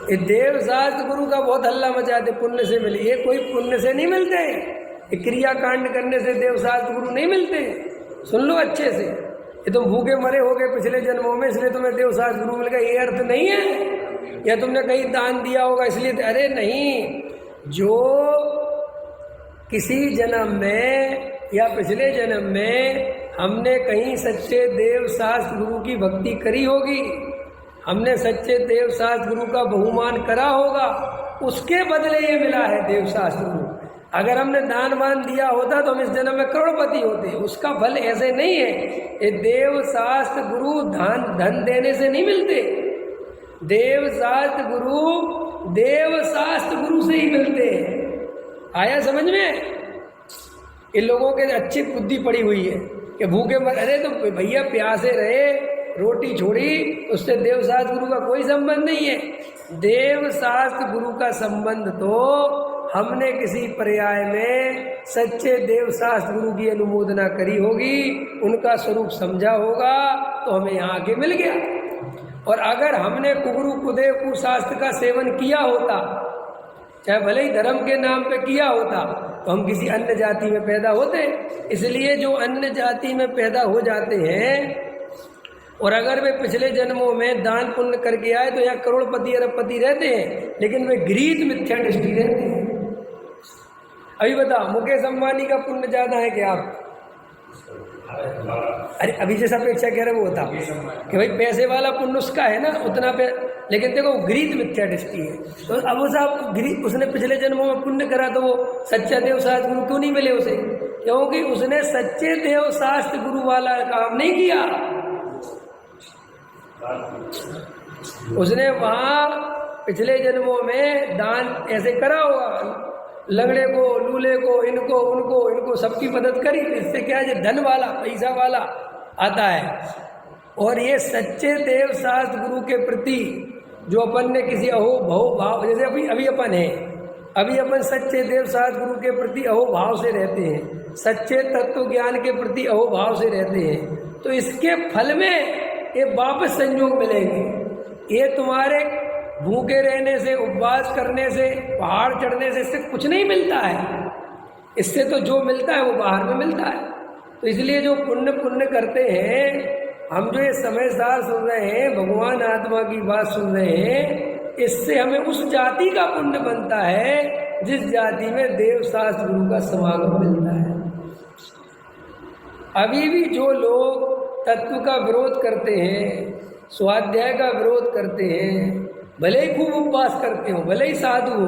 ये देव शास्त्र गुरु का बहुत हल्ला मचाते पुण्य से मिले, ये कोई पुण्य से नहीं मिलते, ये क्रिया कांड करने से देव शास्त्र गुरु नहीं मिलते। सुन लो अच्छे से, ये तुम भूखे मरे हो गए पिछले जन्मों में इसलिए तुम्हें देव शास्त्र गुरु मिल गया, ये अर्थ नहीं है। या तुमने कहीं दान दिया होगा इसलिए, अरे नहीं, जो किसी जन्म में या पिछले जन्म में हमने कहीं सच्चे देव शास्त्र गुरु की भक्ति करी होगी, हमने सच्चे देव शास्त्र गुरु का बहुमान करा होगा, उसके बदले ये मिला है देव शास्त्र गुरु। अगर हमने दान वान दिया होता तो हम इस जन्म में करोड़पति होते, उसका फल ऐसे नहीं है। ये देव शास्त्र गुरु धन देने से नहीं मिलते, देव शास्त्र गुरु देव शास्त्र गुरु से ही मिलते हैं। आया समझ में? इन लोगों के अच्छी बुद्धि पड़ी हुई है कि भूखे मर, अरे तो भैया प्यासे रहे, रोटी छोड़ी, उससे देव शास्त्र गुरु का कोई संबंध नहीं है। देव शास्त्र गुरु का संबंध तो हमने किसी पर्याय में सच्चे देव शास्त्र गुरु की अनुमोदना करी होगी, उनका स्वरूप समझा होगा, तो हमें यहाँ आके मिल गया। और अगर हमने कुगुरु कुदेव कुशास्त्र का सेवन किया होता, चाहे भले ही धर्म के नाम पे किया होता, तो हम किसी अन्य जाति में पैदा होते। इसलिए जो अन्य जाति में पैदा हो जाते हैं और अगर वे पिछले जन्मों में दान पुण्य करके आए तो यहाँ करोड़पति अरबपति रहते हैं, लेकिन वे गृहीत मिथ्या दृष्टि रहते हैं। अभी बताओ, मुकेश अंबानी का पुण्य ज्यादा है क्या आप? अरे अभी जैसा अपेक्षा कह रहे वो होता कि भाई पैसे वाला पुण्य उसका है ना उतना पे, लेकिन देखो गृहीत मिथ्या दृष्टि है। तो अब वो साहब उसने पिछले जन्मों में पुण्य करा तो वो सच्चा देव शास्त्र गुरु क्यों नहीं मिले उसे? क्योंकि उसने सच्चे देव शास्त्र गुरु वाला काम नहीं किया। उसने वहां पिछले जन्मों में दान ऐसे करा होगा, लंगड़े को, लूले को, इनको उनको इनको सबकी मदद करी, इससे क्या है, धन वाला पैसा वाला आता है। और ये सच्चे देव शास्त्र गुरु के प्रति जो अपन ने किसी अहो भव भाव, जैसे अभी अपन है, अभी अपन सच्चे देव शास्त्र गुरु के प्रति अहो भाव से रहते हैं, सच्चे तत्व ज्ञान के प्रति अहो भाव से रहते हैं, तो इसके फल में ये वापस संयोग मिलेंगे। ये तुम्हारे भूखे रहने से, उपवास करने से, पहाड़ चढ़ने से इससे कुछ नहीं मिलता है। इससे तो जो मिलता है वो बाहर में मिलता है। तो इसलिए जो पुण्य करते हैं, हम जो ये समय सार सुन रहे हैं, भगवान आत्मा की बात सुन रहे हैं, इससे हमें उस जाति का पुण्य बनता है जिस जाति में देव शास्त्र गुरु का समागम मिलता है। अभी भी जो लोग तत्व का विरोध करते हैं, स्वाध्याय का विरोध करते हैं, भले ही खूब उपवास करते हो, भले ही साधु हो,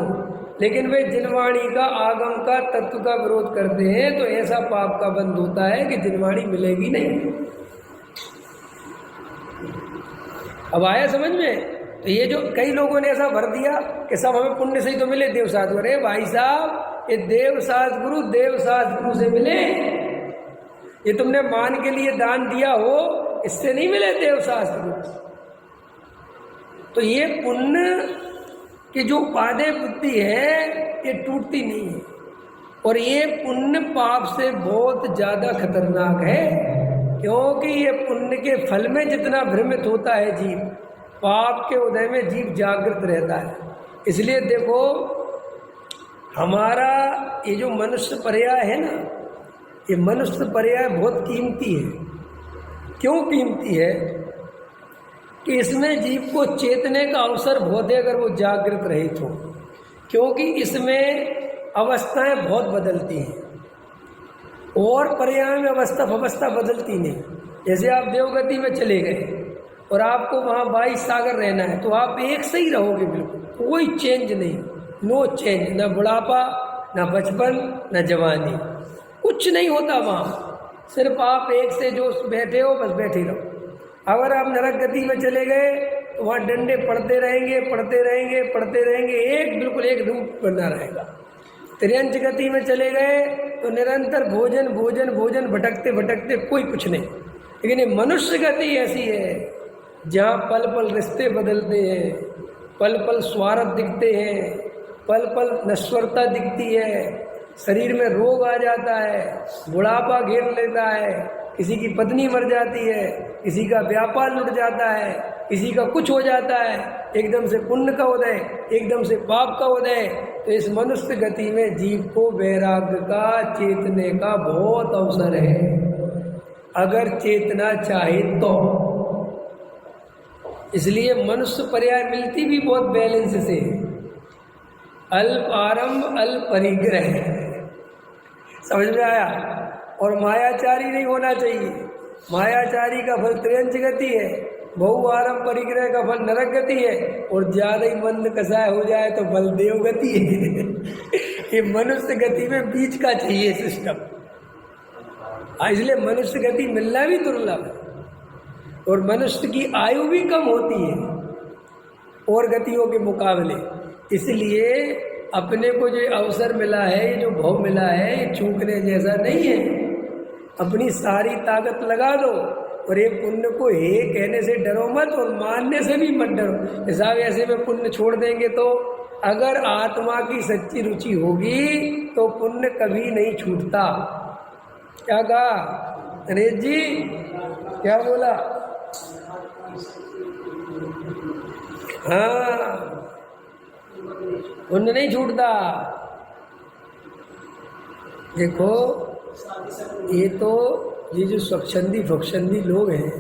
लेकिन वे जिनवाणी का, आगम का, तत्व का विरोध करते हैं, तो ऐसा पाप का बंध होता है कि जिनवाणी मिलेगी नहीं। अब आया समझ में? तो ये जो कई लोगों ने ऐसा भर दिया कि सब हमें पुण्य से ही तो मिले देव शास्त्र। अरे भाई साहब, ये देव शास्त्र गुरु देव शास्त्र गुरु से मिले, ये तुमने मान के लिए दान दिया हो, इससे नहीं मिले देव शास्त्र गुरु। तो ये पुण्य की जो उपादेय बुद्धि है ये टूटती नहीं है, और ये पुण्य पाप से बहुत ज्यादा खतरनाक है, क्योंकि ये पुण्य के फल में जितना भ्रमित होता है जीव, पाप के उदय में जीव जागृत रहता है। इसलिए देखो, हमारा ये जो मनुष्य पर्याय है ना, ये मनुष्य पर्याय बहुत कीमती है। क्यों कीमती है? कि इसमें जीव को चेतने का अवसर बहुत है अगर वो जागृत रहित हो, क्योंकि इसमें अवस्थाएं बहुत बदलती हैं और पर्याय में अवस्था बदलती नहीं। जैसे आप देवगति में चले गए और आपको वहाँ 22 सागर रहना है, तो आप एक से ही रहोगे, बिल्कुल कोई चेंज नहीं, नो चेंज, ना बुढ़ापा, ना बचपन, ना जवानी, कुछ नहीं होता वहाँ। सिर्फ आप एक से जो बैठे हो बस बैठे रहो। अगर आप नरक गति में चले गए तो वहाँ डंडे पड़ते रहेंगे, एक बिल्कुल एक रूप बना रहेगा। त्रियंच गति में चले गए तो निरंतर भोजन, भटकते कोई कुछ नहीं। लेकिन ये मनुष्य गति ऐसी है जहाँ पल पल रिश्ते बदलते हैं, पल पल स्वार्थ दिखते हैं, पल पल नश्वरता दिखती है, शरीर में रोग आ जाता है, बुढ़ापा घेर लेता है, किसी की पत्नी मर जाती है, किसी का व्यापार लुट जाता है, किसी का कुछ हो जाता है, एकदम से पुण्य का उदय, एकदम से पाप का उदय। तो इस मनुष्य गति में जीव को वैराग्य का, चेतने का बहुत अवसर है, अगर चेतना चाहे तो। इसलिए मनुष्य पर्याय मिलती भी बहुत बैलेंस से, अल्प आरंभ अल्प परिग्रह, समझ में आया। और मायाचारी नहीं होना चाहिए, मायाचारी का फल त्रियंच गति है, बहु आरंभ परिग्रह का फल नरक गति है, और ज्यादा ही मंद कसाय हो जाए तो बलदेव गति है। ये मनुष्य गति में बीच का चाहिए सिस्टम, इसलिए मनुष्य गति मिलना भी दुर्लभ है। और मनुष्य की आयु भी कम होती है और गतियों के मुकाबले। इसलिए अपने को जो अवसर मिला है, ये जो भव मिला है, ये चूकने जैसा नहीं है। अपनी सारी ताकत लगा दो, और ये पुण्य को हे कहने से डरो मत, और मानने से भी मत डरो। साहब ऐसे में पुण्य छोड़ देंगे तो, अगर आत्मा की सच्ची रुचि होगी तो पुण्य कभी नहीं छूटता। क्या कहा नरेश जी, क्या बोला? हाँ, पुण्य नहीं छूटता। देखो ये जो स्वच्छंदी भक्षंदी लोग हैं,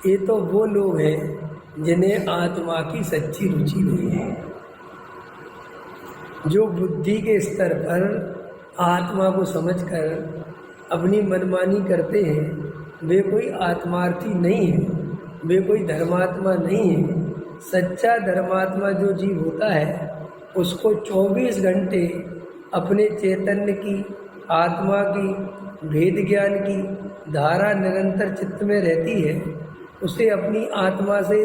ये तो वो लोग हैं जिन्हें आत्मा की सच्ची रुचि नहीं है। जो बुद्धि के स्तर पर आत्मा को समझकर अपनी मनमानी करते हैं, वे कोई आत्मार्थी नहीं है, वे कोई धर्मात्मा नहीं है। सच्चा धर्मात्मा जो जीव होता है, उसको 24 घंटे अपने चैतन्य की, आत्मा की, भेद ज्ञान की धारा निरंतर चित्त में रहती है। उसे अपनी आत्मा से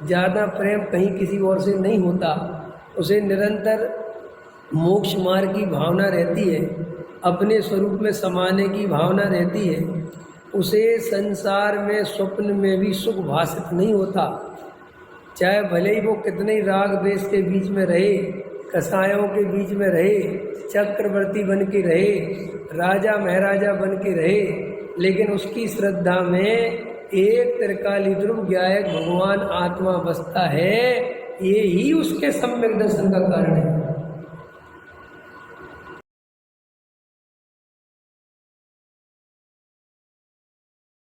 ज़्यादा प्रेम कहीं किसी और से नहीं होता। उसे निरंतर मोक्ष मार्ग की भावना रहती है, अपने स्वरूप में समाने की भावना रहती है। उसे संसार में स्वप्न में भी सुख भासित नहीं होता, चाहे भले ही वो कितने ही राग द्वेष के बीच में रहे, कसायों के बीच में रहे, चक्रवर्ती बन के रहे, राजा महाराजा बन के रहे, लेकिन उसकी श्रद्धा में एक त्रिकाली ध्रुव ज्ञायक भगवान आत्मा बसता है। ये ही उसके सम्यक दर्शन का कारण है।